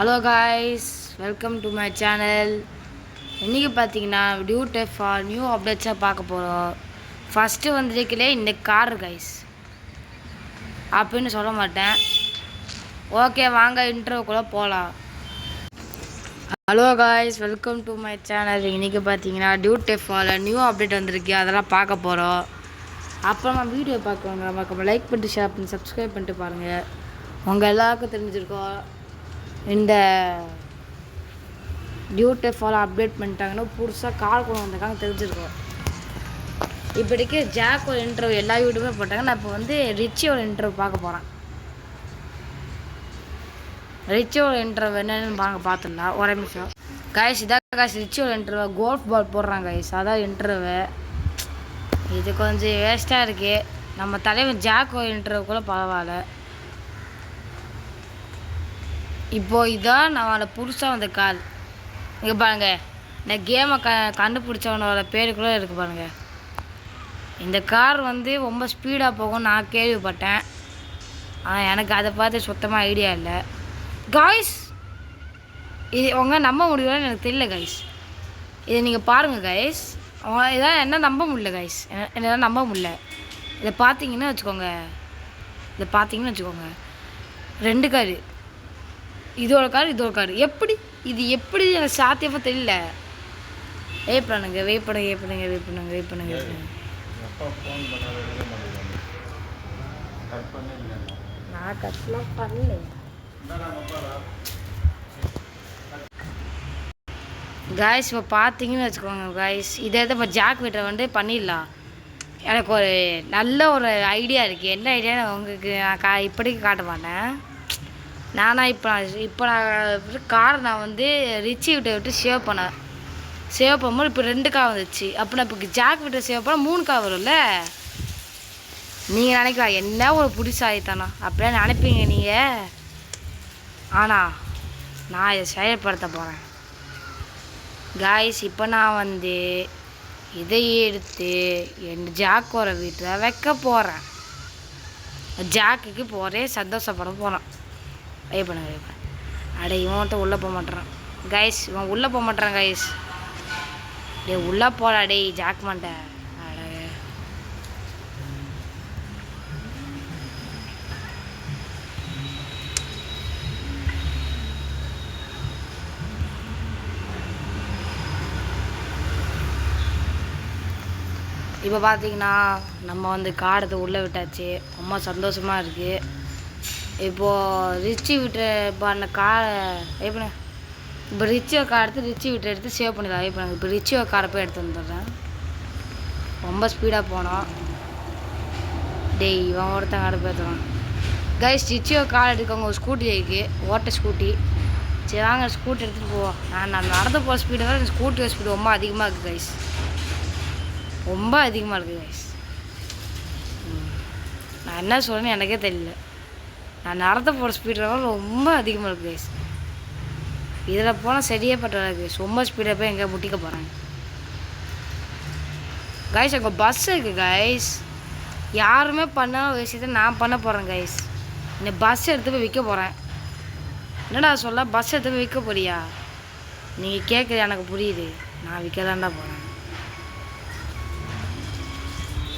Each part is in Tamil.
Hello guys, welcome to my channel. இன்றைக்கி பார்த்தீங்கன்னா டியூட்டி ஃபார் நியூ அப்டேட்ஸாக பார்க்க போகிறோம். ஃபஸ்ட்டு வந்திருக்கலே இந்த கார் கைஸ் அப்படின்னு சொல்ல மாட்டேன். ஓகே, வாங்க இன்ட்ரோக்குள்ளே போகலாம். Hello guys, welcome to my channel. இன்றைக்கி பார்த்தீங்கன்னா டியூட்டி ஃபார் நியூ அப்டேட் வந்திருக்கு, அதெல்லாம் பார்க்க போகிறோம். அப்புறமா வீடியோ பார்க்குறவங்க நம்ம லைக் பண்ணிட்டு ஷேர் பண்ணி சப்ஸ்கிரைப் பண்ணிட்டு பாருங்கள். உங்கள் எல்லாருக்கும் தெரிஞ்சிருக்கோம் இந்த டியூட்டி ஃபாலோ அப்டேட் பண்ணிட்டாங்கன்னா புதுசாக கார் கொண்டு வந்திருக்காங்க தெரிஞ்சிருக்கோம். இப்போதைக்கு ஜாக்கோட இன்டர்வியூ எல்லா யூடியூபுமே போட்டாங்க. நான் இப்போ ரிச்சியோட இன்டர்வியூ பார்க்க போகிறேன். ரிச்சியோட இன்டர்வியூ என்னென்னு பார்த்துடலாம். ஒரே நிமிஷம் கைஸ். இதான் கைஸ் ரிச்சியோட இன்டர்வியூ. கோல்ஃப் பால் போடுறாங்க கைஸ், அதான் இன்டர்வியூ. இது கொஞ்சம் வேஸ்ட்டாக இருக்குது. நம்ம தலைவர் ஜாக்கோ இன்டர்வியூ கூட பரவாயில்ல. இப்போது இதான் நம்மளோட புதுசாக வந்த கார். இங்கே பாருங்கள், இந்த கேமை கண்டுபிடிச்சவனோட பேரு கூட இருக்குது பாருங்கள். இந்த கார் ரொம்ப ஸ்பீடாக போகும் நான் கேள்விப்பட்டேன். ஆனால் எனக்கு அதை பார்த்து சுத்தமாக ஐடியா இல்லை காய்ஸ். இது உங்க நம்ப முடியலன்னு எனக்கு தெரியல கைஸ். இதை நீங்கள் பாருங்கள் கைஸ். இதான் என்ன நம்ப முடியல கைஸ், என்னால் நம்ப முடியல. இதை பார்த்தீங்கன்னா வச்சுக்கோங்க, ரெண்டு காரு, இதோட கார் எப்படி எனக்கு சாத்தியமாக தெரியல. வெயிட் பண்ணுங்க. நான் கட்லாம் பண்ணல காய்ஸ். இப்போ பார்த்தீங்கன்னு வச்சுக்கோங்க காய்ஸ், இதை இப்போ ஜாக் வீட்டை பண்ணிடலாம். எனக்கு ஒரு நல்ல ஒரு ஐடியா இருக்குது. என்ன ஐடியான்னு உங்களுக்கு நான் இப்படிக்கு காட்ட மாட்டேன். இப்போ நான் காரை நான் ரிச்சி விட்டு சேவ் பண்ணும்போது இப்போ 2 கார் வந்துச்சு. அப்போ நான் இப்போ ஜாக் விட்டு சேவ் பண்ணால் 3 கார் வரும்ல. நீங்கள் நினைக்கலாம் என்ன ஒரு புதுசாகித்தானா அப்படியே நினைப்பீங்க நீங்கள். ஆனால் நான் இதை செயல்படுத்த போகிறேன் காய்ஸ். இப்போ நான் இதை எடுத்து என் ஜாக்கோட வீட்டில் வைக்க போகிறேன். ஜாக்குக்கு போகிறே சந்தோஷப்பட போகிறேன். வெயிட் பண்ணுங்க. அடே, இவன்கிட்ட உள்ளே போக மாட்டேறான் கைஸ். இவன் உள்ளே போக மாட்டேறான் கைஸ். டே உள்ளே போடா டே ஜாக் மாட்ட. அட இப்போ பார்த்தீங்கன்னா நம்ம காடத்தை உள்ளே விட்டாச்சு. ரொம்ப சந்தோஷமாக இருக்குது. இப்போது ரிச்சி விட்டு இப்போ அந்த காரை இப்போ ரிச்சியோ கார் ரிச்சி விட்டு எடுத்து சேவ் பண்ணிடலாம். இப்போ ரிச்சியோ காரை போய் எடுத்து வந்துடுறேன். ரொம்ப ஸ்பீடாக போனோம். டேய், இவன் ஒருத்தன் காரை பேசுவான் கைஸ். ரிச்சியோ கார் எடுக்கவங்க ஒரு ஸ்கூட்டி இருக்குது, ஓட்ட ஸ்கூட்டி. சரி வாங்க ஸ்கூட்டி எடுத்துகிட்டு போவோம். நான் நடந்து போகிற ஸ்பீடை விட ஸ்கூட்டி ஸ்பீடு ரொம்ப அதிகமாக இருக்குது கைஸ். ரொம்ப அதிகமாக இருக்குது கைஸ். நான் என்ன சொல்கிறேன்னு எனக்கே தெரியல. நான் நடத்த போகிற ஸ்பீடு ரொம்ப அதிகமாக இருக்குது கைஸ். இதில் போனால் சரியே பட்டாது கைஸ். ரொம்ப ஸ்பீடாக போய் எங்கே முட்டிக்க போகிறேன் கைஸ். அங்கே பஸ் இருக்குது கைஸ். யாருமே பண்ண விஷயத்தை நான் பண்ண போகிறேன் கைஸ். இந்த பஸ் எடுத்து போய் விற்க போகிறேன். என்னடா சொல்ல, பஸ் எடுத்து போய் விற்க போறியா? நீங்கள் கேட்குறது எனக்கு புரியுது. நான் விற்க தான்டா போகிறேன்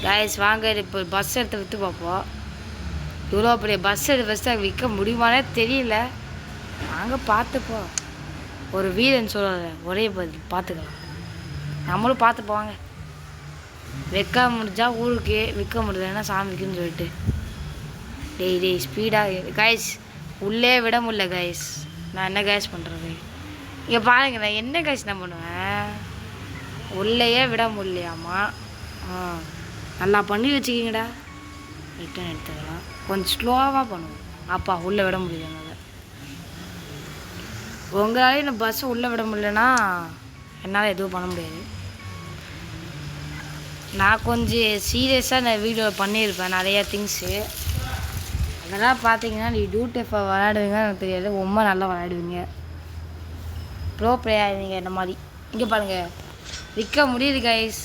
கைஸ். வாங்க இப்போ பஸ் எடுத்து விற்று பார்ப்போம். இவ்வளோ பெரிய பஸ் விற்க முடியுமானே தெரியல. வாங்க பார்த்துப்போ. ஒரு வீரன் சொல்ல ஒரே பதில் பார்த்துக்கலாம். நம்மளும் பார்த்து போவாங்க. வைக்க முடிஞ்சா ஊருக்கு, விற்க முடியலன்னா சாமிக்குன்னு சொல்லிட்டு. டெய்லி ஸ்பீடாக கைஸ் உள்ளே விட முடியல கைஸ். நான் என்ன கைஸ் பண்ணுறது? இங்கே பாருங்க, நான் என்ன கைஸ் நான் பண்ணுவேன். உள்ளேயே விட முடியலையாம்மா. நல்லா பண்ணி வச்சுக்கிங்கடா. ரிட்டன் எடுத்துக்கலாம். கொஞ்சம் ஸ்லோவாக பண்ணுவோம். அப்பா உள்ளே விட முடியல. உங்களால் இந்த பஸ்ஸை உள்ளே விட முடியலன்னா என்னால் எதுவும் பண்ண முடியாது. நான் கொஞ்சம் சீரியஸாக இந்த வீடியோவில் பண்ணியிருப்பேன் நிறையா திங்ஸு. அதெல்லாம் பார்த்தீங்கன்னா நீ டியூட்டி விளையாடுவீங்கன்னு எனக்கு தெரியாது. ரொம்ப நல்லா விளையாடுவீங்க, ப்ரோ பிளேயர் ஆகிடுவீங்க என்ன மாதிரி. இங்கே பாருங்கள், விற்க முடியுது guys.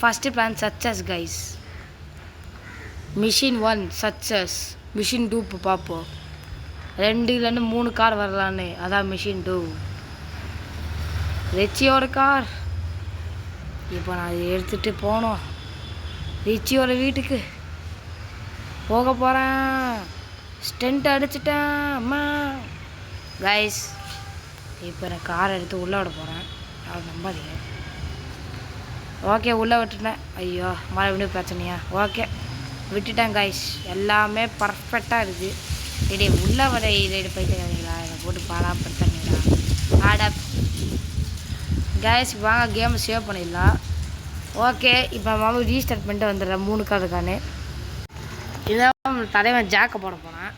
First plan success guys. Machine 1 success. Machine 2 இப்போ பார்ப்போம். 2 இல்லைன்னு 3 கார் வரலான்னு. அதான் மிஷின் 2 ரிச்சியோட கார். இப்போ நான் அதை எடுத்துகிட்டு போகணும். ரிச்சியோட வீட்டுக்கு போக போகிறேன். ஸ்டெண்ட் அடிச்சிட்டேன் அம்மா. கைஸ் இப்போ நான் காரை எடுத்து உள்ளே விட போகிறேன். அது நம்பாதீங்க. ஓகே உள்ளே விட்டுட்டேன். ஐயோ மறுபடியும் பிரச்சனையா? ஓகே விட்டுட்டேன் கைஸ். எல்லாமே பர்ஃபெக்டாக இருக்குது. இடி உள்ளே வர இதை போயிட்டுங்களா? இதை போட்டு பாலாப்படுத்தாங்களா? ஆட கைஸ் வாங்க கேமை சேவ் பண்ணிடலாம். ஓகே இப்போ மாமா ரீஸ்டார்ட் பண்ணிட்டு வந்துடுறேன் 3 கார் இருக்கானு. இதான் தலைவன் ஜாக்கை போட போனேன்.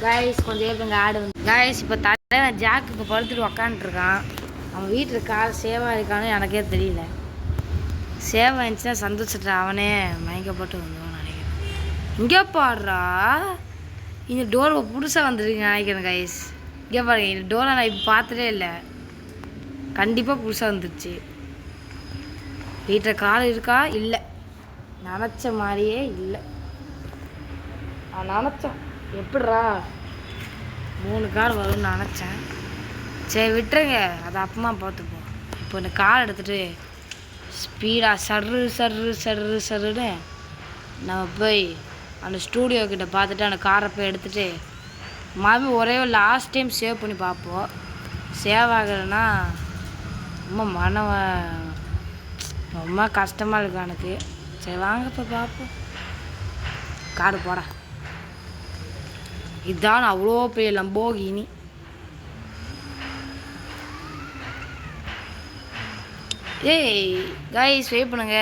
கைஸ் கொஞ்சம் ஏற்பங்க ஆடு வந்து கைஸ் இப்போ தலைவன் ஜாக்கு இப்போ படுத்துட்டு உக்காந்துருக்கான். அவன் வீட்டில் கார் சேவாக இருக்கான்னு எனக்கே தெரியல. சேவ் ஆயிடுச்சுன்னா சந்தோஷத்தை அவனே மயக்கப்பட்டு வந்துடுவான் நினைக்கிறேன். இங்கே பாடுறா இந்த டோர் புதுசாக வந்துருக்குங்க நினைக்கிறேன் கைஸ். இங்கே பாருங்க இந்த டோரை நான் இப்போ பார்த்ததே இல்லை. கண்டிப்பாக புதுசாக வந்துடுச்சு. வீட்டில் கார் இருக்கா? இல்லை, நினச்ச மாதிரியே இல்லை. நினச்சேன் எப்படிரா 3 கார் வரும்னு நினச்சேன். சரி விட்டுருங்க, அதை அப்புறமா பார்த்துப்போம். இப்போ இந்த கார் எடுத்துகிட்டு ஸ்பீடாக சர்ரு சர்ரு சர்ரு சர்ருன்னு நம்ம போய் அந்த ஸ்டூடியோ கிட்ட பார்த்துட்டு அந்த காரை போய் எடுத்துகிட்டு மறுபடியும் ஒரே லாஸ்ட் டைம் சேவ் பண்ணி பார்ப்போம். சேவ் ஆகலைன்னா ரொம்ப கஷ்டமாக இருக்கு எனக்கு. சரி வாங்க இப்போ பார்ப்போம். கார் போட இதுதான் அவ்வளோ பெரிய லம்போகினி. ஏய் கைஸ் வெயிட் பண்ணுங்க.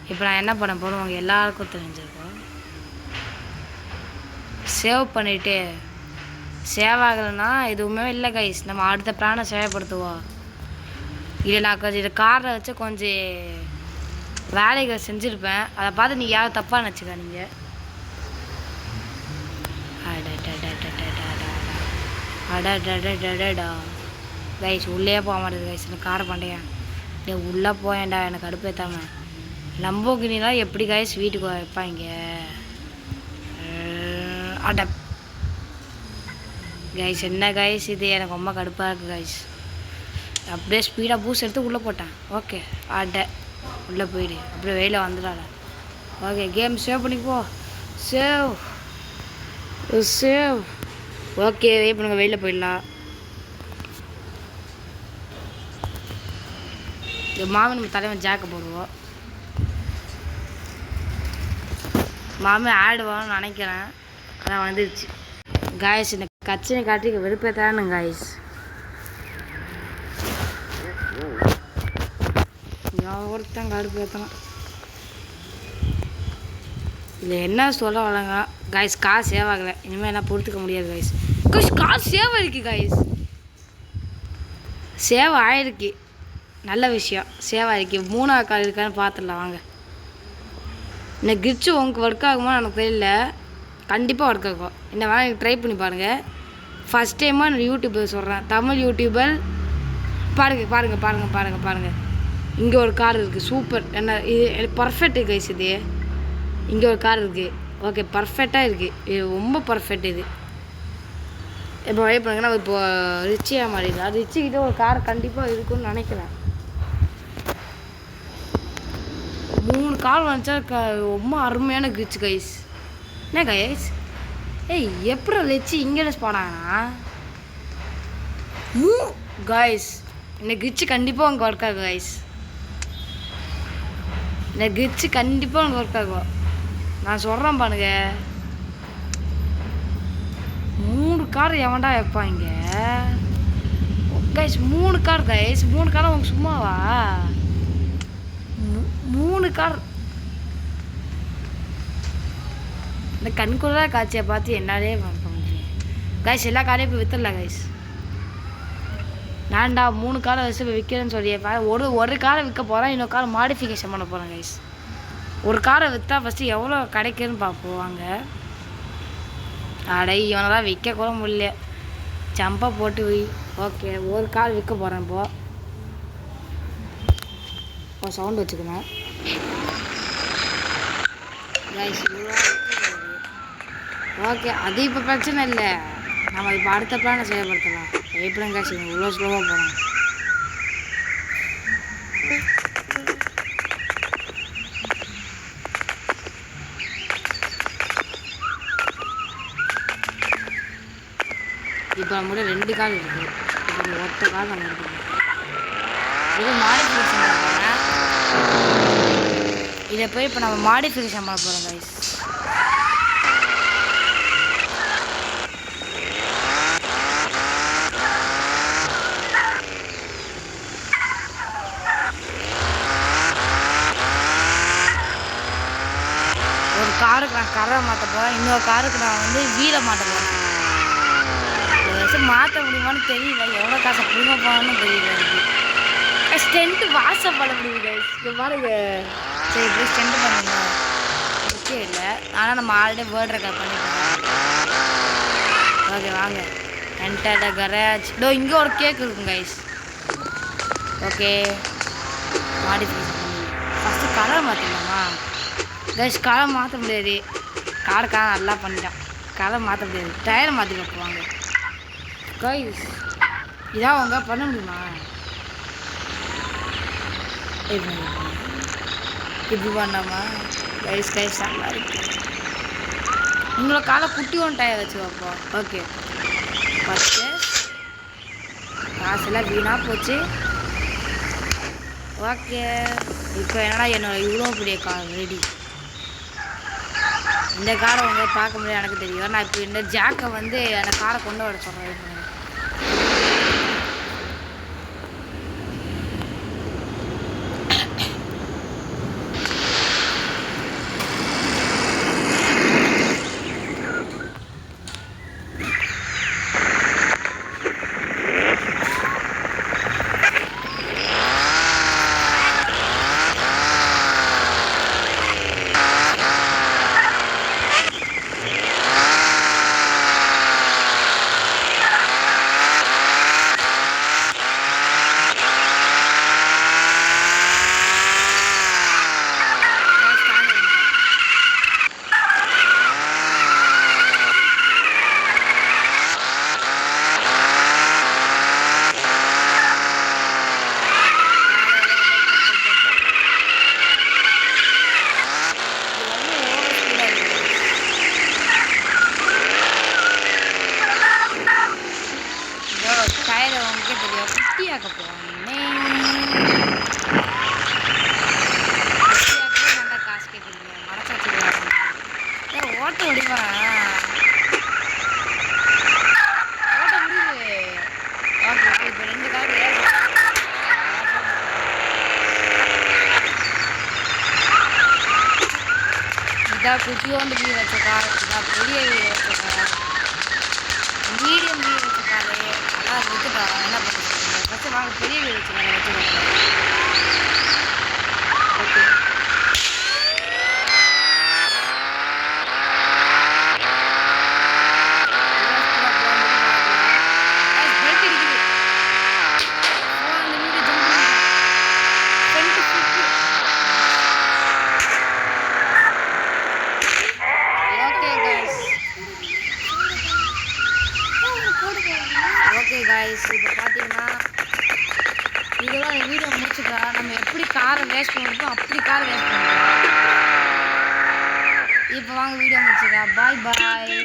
இப்போ நான் என்ன பண்ண போகிறோம் உங்கள் எல்லாருக்கும் தெரிஞ்சிருக்கோம். சேவ் பண்ணிவிட்டு சேவ் ஆகலைன்னா எதுவுமே இல்லை கைஸ். நம்ம அடுத்த பிளானை சேவப்படுத்துவோம். இல்லை நான் கொஞ்சம் இது காரை வச்சு கொஞ்சம் வேலைகள் செஞ்சுருப்பேன். அதை பார்த்து நீங்கள் யாரும் தப்பாக நினச்சிக்காதீங்க. அடடா கைஸ் உள்ளே போக மாட்டேது கைஸ். எனக்கு காரை பண்ணேன் நீ உள்ளே போயேன்டா எனக்கு அடுப்பேற்றாம. லம்போகினிலாம் எப்படி கைஸ் வீட்டுக்கு வைப்பாங்க? அட கைஸ் என்ன கைஸ் இது? எனக்கு ரொம்ப கடுப்பாக இருக்குது கைஸ். அப்படியே ஸ்பீடாக பூஸ் எடுத்து உள்ளே போட்டேன். ஓகே அட உள்ளே போயிடு. அப்படியே வெளியில் வந்துடாத. ஓகே கேம் சேவ் பண்ணிப்போ. Save save. ஓகே வெயிட் பண்ணுங்க, வெளியில் போயிடலாம். மாமன் நம்ம தலைவன் ஜாக்க போடுவோம். மாமன் ஆடுவான்னு நினைக்கிறேன். அதான் வந்துடுச்சு காய்ஸ். இந்த கச்சினை காட்டி வெறுப்பேத்தானு காய்ஸ். ஒருத்தன் கடுப்பு ஏற்றலாம். இல்லை என்ன சொல்ல வரலங்க காய்ஸ். காசு சேவ் ஆகலை. இனிமேல் என்ன பொறுத்துக்க முடியாது காய்ஸ். காசு சேவ் ஆகிருக்கு காய்ஸ். சேவ் ஆகிருக்கு, நல்ல விஷயம். சேவ் ஆகிருக்கு. 3ஆவது கால் இருக்கான்னு பார்த்துடலாம் வாங்க. இந்த கிட்சு உங்களுக்கு ஒர்க் ஆகுமா எனக்கு தெரியல. கண்டிப்பாக ஒர்க் ஆகும். என்ன வேணால் எனக்கு ட்ரை பண்ணி பாருங்கள். ஃபஸ்ட் டைமாக நான் யூடியூப்பில் சொல்கிறேன், தமிழ் யூடியூபர். பாருங்கள் பாருங்கள் பாருங்கள் பாருங்கள் பாருங்கள். இங்கே ஒரு கார் இருக்குது சூப்பர். என்ன இது பர்ஃபெக்ட்டு கைஸ். இது இங்கே ஒரு கார் இருக்குது. ஓகே பர்ஃபெக்டாக இருக்குது. இது ரொம்ப பர்ஃபெக்ட். இது இப்போ வெயிட் பண்ணுங்கன்னா இப்போது ரிச்சியாக மாறிடலாம். ரிச்சிக்கிட்ட ஒரு கார் கண்டிப்பாக இருக்குன்னு நினைக்கிறேன். 3 கார் வந்துச்சா ரொம்ப அருமையான கிட்சு கைஸ். என்ன கைஸ்? ஏய் எப்படி ரிச்சி இங்கே போனாங்கன்னா கைஸ் இந்த கிட்சு கண்டிப்பாக உங்கள் ஒர்க் ஆகும் கைஸ். இந்த கிட்சு கண்டிப்பாக உங்கள் ஒர்க் ஆகும். நான் சொல்கிறேன் பாருங்க. 3 கார் எவன்டா வைப்பாங்க கைஸ்? 3 car guys. 3 காரை உங்க சும்மாவா? 3 கார். இந்த கண்குள்ளா காட்சியை பார்த்து என்னாலே கைஸ் எல்லா காரையும் இப்போ விற்றுடலாம் கைஸ். நான்டா 3 காரை வச்சு இப்போ விற்கிறேன்னு சொல்லியப்பா. ஒரு காரை விற்க போகிறேன், இன்னொரு காரை மாடிஃபிகேஷன் பண்ண போகிறேன் கைஸ். ஒரு காரை விற்றா ஃபஸ்ட்டு எவ்வளோ கிடைக்குன்னு பார்ப்போம் வாங்க. அடை இவனெல்லாம் விற்க கூட முடியல. ஜம்பாக போட்டு வை. ஓகே ஒரு கார் விற்க போகிறேன் இப்போது. ஒரு சவுண்ட் வச்சுக்கணும். ஓகே, அது இப்போ பிரச்சனை இல்லை. நம்ம இப்போ அடுத்த பிளானை செயல்படுத்தலாம். எப்படிங்க காசு இவ்வளோ ஸ்லோவாக போகணும். இப்போ நம்மளோட 2 கால் இருக்குது. இப்போ ஒத்த கால் நம்ம இருக்குது. இது மாடிஃபிகேஷன் பண்ண போகிறேன். இதை போய் இப்போ நம்ம மாடிஃபிகேஷன் பண்ண போகிறோம் கைஸ். ஒரு காருக்கு நான் கரை மாற்ற போகிறேன். இன்னொரு காருக்கு நான் வந்து வீலை மாற்ற போகிறேன். மாற்ற முடியுமான்னு தெரியல. எவ்வளோ காசை பிடிங்க போகணும்னு தெரியல. ஸ்டென்ட்டு வாட்ஸ்அப் பண்ண முடியுது. இது பாருங்க. சரி இப்படி ஸ்டென்ட் பண்ணுங்க. முக்கியம் இல்லை. ஆனால் நம்ம ஆல்ரெடி வேர்ட் ரெக்கார்ட் பண்ணிட்டோம். ஓகே வாங்க. Enter the courage. இங்கே ஒரு கேக் இருக்குங்க கைஸ். ஓகே மாடிஃபிகேஷன் பண்ணி ஃபஸ்ட்டு கலர் மாற்றிடலாமா கைஸ்? கலர் மாற்ற முடியாது. காருக்காக நல்லா பண்ணிட்டான். கலர் மாற்ற முடியாது. டயரை மாற்றி வைப்பாங்க கைஸ். இதான் அவங்க பண்ண முடியுமா? இப்படி பண்ணாமா கைஸ்? கைஸ் நல்லா இருக்கு. உங்களை காலை குட்டி ஒன்று டயர் வச்சு வைப்போம். ஓகே ஃபஸ்ட்டு காசெல்லாம் வீணாக போச்சு. ஓகே இப்போ என்னடா என்னோட இவ்வளோ பெரிய கார் ரெடி. இந்த காரை உங்க பார்க்க முடியாது எனக்கு தெரியும். நான் இப்போ இந்த ஜாக்கை வந்து அந்த காரை கொண்டு வர சொல்கிறேன். குட்டியாக்க போகிறேன். நல்லா காசு கேட்குறீங்க. மனசு வச்சுக்கலாம். ஓட்ட முடியுமா? ஓட்ட முடியுது. ஓகே இப்போ 2 கார் இதான் குட்டியோண்டு வீடு வச்ச கார். இதான் பெரிய வீடு வச்ச கார். மீடியம் வீடு வச்ச காரு அதெல்லாம் விட்டுட்டாங்க. என்ன பண்ண சொல்லுங்க? ஃபஸ்ட்டு வாங்க பெரிய வீடு வச்ச காரை வச்சுருக்காங்க. ஓகே ஓகே காய்ஸ் இப்போ பார்த்தீங்கன்னா இதெல்லாம் வீடியோ முடிச்சுட்டா நம்ம எப்படி காரை வேஸ்ட் பண்ணிருக்கோம் அப்படி காரை வேஸ்ட் பண்ணிருக்கோம். இப்போ வாங்க வீடியோ முடிச்சுட்டா. பாய் பாய்.